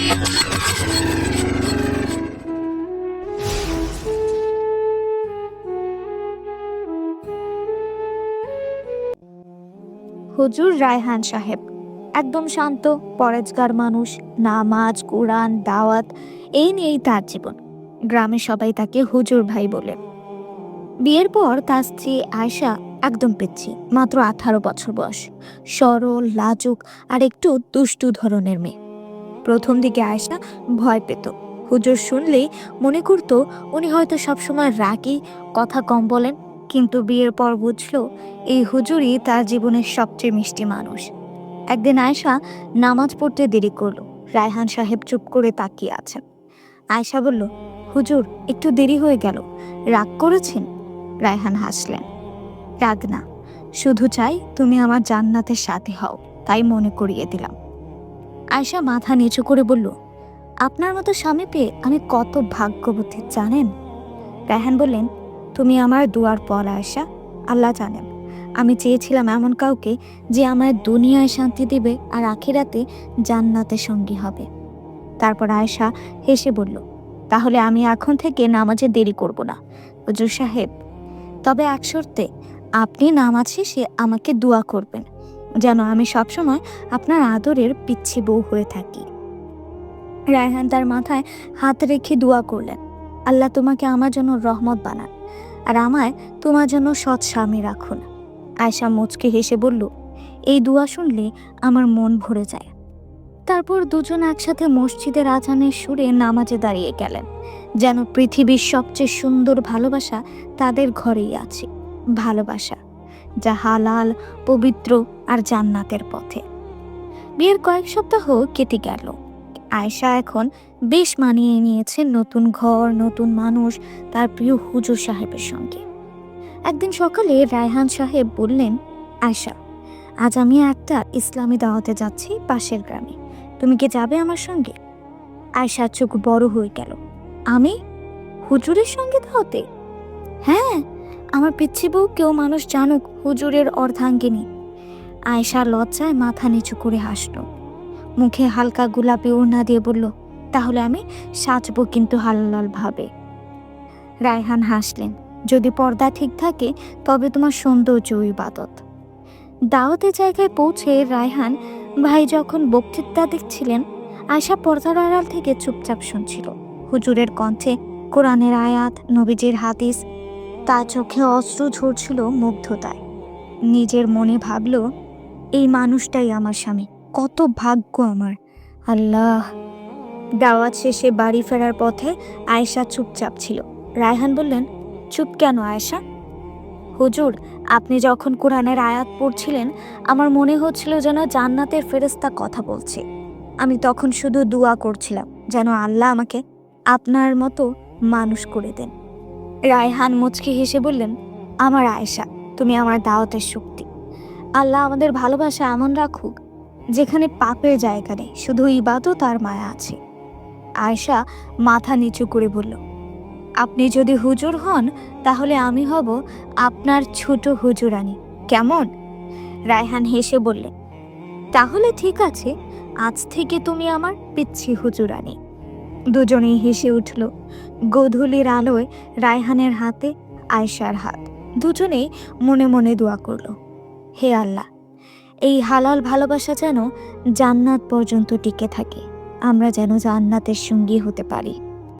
হুজুর রায়হান সাহেব একদম শান্ত, পরেজগার মানুষ। নামাজ, কোরআন, দাওয়াত এই নিয়েই তার জীবন। গ্রামে সবাই তাকে হুজুর ভাই বলে। বিয়ের পর তার স্ত্রী আয়শা একদম পিচ্ছি, মাত্র 18 বছর বয়স। সরল, লাজুক আর একটু দুষ্টু ধরনের মেয়ে। প্রথম দিকে আয়শা ভয় পেত। হুজুর শুনলেই মনে করত উনি হয়তো সবসময় রাগী, কথা কম বলেন। কিন্তু বিয়ের পর বুঝলো এই হুজুরই তার জীবনের সবচেয়ে মিষ্টি মানুষ। একদিন আয়শা নামাজ পড়তে দেরি করলো। রায়হান সাহেব চুপ করে তাকিয়ে আছেন। আয়শা বলল, হুজুর একটু দেরি হয়ে গেল, রাগ করেছেন? রায়হান হাসলেন। রাগ না, শুধু চাই তুমি আমার জান্নাতের সাথে হও, তাই মনে করিয়ে দিলাম। আয়শা মাথা নিচু করে বলল, আপনার মতো স্বামী পেয়ে আমি কত ভাগ্যবতী জানেন? রায়হান বললেন, তুমি আমার দুয়ার পর আয়শা। আল্লাহ জানেন আমি চেয়েছিলাম এমন কাউকে যে আমার দুনিয়ায় শান্তি দিবে আর আখিরাতে জান্নাতের সঙ্গী হবে। তারপর আয়শা হেসে বলল, তাহলে আমি এখন থেকে নামাজে দেরি করব না হুজুর সাহেব। তবে এক শর্তে, আপনি নামাজ শেষে আমাকে দোয়া করবেন, যেন আমি সবসময় আপনার আদরের পিচ্ছি বউ হয়ে থাকি। রায়হান তার মাথায় হাত রেখে দোয়া করলেন, আল্লাহ তোমাকে আমার জন্য রহমত বানান, আর আমায় তোমার জন্য সৎ স্বামী রাখুন। আয়শা মুচকে হেসে বলল, এই দোয়া শুনলে আমার মন ভরে যায়। তারপর দুজন একসাথে মসজিদের আজানের সুরে নামাজে দাঁড়িয়ে গেলেন, যেন পৃথিবীর সবচেয়ে সুন্দর ভালোবাসা তাদের ঘরেই আছে। ভালোবাসা যা হালাল, পবিত্র আর জান্নাতের পথে। বিয়ের কয়েক সপ্তাহ কেটে গেল। আয়শা এখন বেশ মানিয়ে নিয়েছে নতুন ঘর, নতুন মানুষ, তার প্রিয় হুজুর সাহেবের সঙ্গে। একদিন সকালে রায়হান সাহেব বললেন, আয়শা, আজ আমি একটা ইসলামী দাওয়াতে যাচ্ছি পাশের গ্রামে, তুমি কি যাবে আমার সঙ্গে? আয়শার চোখ বড় হয়ে গেল। আমি হুজুরের সঙ্গে দাওয়াতে? হ্যাঁ, আমার পিচ্ছি বউ কেউ মানুষ জানুক হুজুরের অর্ধাঙ্গিনী। আয়শা লজ্জায় মাথা নিচু করে হাসল, মুখে হালকা গোলাপি ওড়না দিয়ে বলল, তাহলে আমি সাজবো, কিন্তু হালাল ভাবে। রায়হান হাসলেন, যদি পর্দা ঠিক থাকে তবে তোমার সৌন্দর্য ইবাদত। দাওয়াতের জায়গায় পৌঁছে রায়হান ভাই যখন বক্তৃতা দিচ্ছিলেন, আয়শা পর্দার আড়াল থেকে চুপচাপ শুনছিল। হুজুরের কণ্ঠে কোরআনের আয়াত, নবীজির হাদিস, তার চোখে অশ্রু ঝরছিল মুগ্ধতায়। নিজের মনে ভাবল, এই মানুষটাই আমার স্বামী, কত ভাগ্য আমার, আল্লাহ। দাওয়াত শেষে বাড়ি ফেরার পথে আয়েশা চুপচাপ ছিল। রায়হান বললেন, চুপ কেন আয়েশা? হুজুর, আপনি যখন কোরআনের আয়াত পড়ছিলেন আমার মনে হচ্ছিল যেন জান্নাতের ফেরেশতা কথা বলছে। আমি তখন শুধু দোয়া করছিলাম যেন আল্লাহ আমাকে আপনার মতো মানুষ করে দেন। রায়হান মুচকি হেসে বললেন, আমার আয়েশা, তুমি আমার দাওয়াতের শক্তি। আল্লাহ আমাদের ভালোবাসা এমন রাখুক যেখানে পাপের জায়গা নেই, শুধু ইবাদত আর মায়া আছে। আয়েশা মাথা নিচু করে বলল, আপনি যদি হুজুর হন তাহলে আমি হব আপনার ছোট হুজুরানি, কেমন? রায়হান হেসে বললেন, তাহলে ঠিক আছে, আজ থেকে তুমি আমার পিচ্ছি হুজুরানি। দুজনেই হেসে উঠল। গোধূলির আলোয় রায়হানের হাতে আয়েশার হাত। দুজনেই মনে মনে দোয়া করল, হে আল্লাহ, এই হালাল ভালোবাসা যেন জান্নাত পর্যন্ত টিকে থাকে, আমরা যেন জান্নাতের সঙ্গী হতে পারি।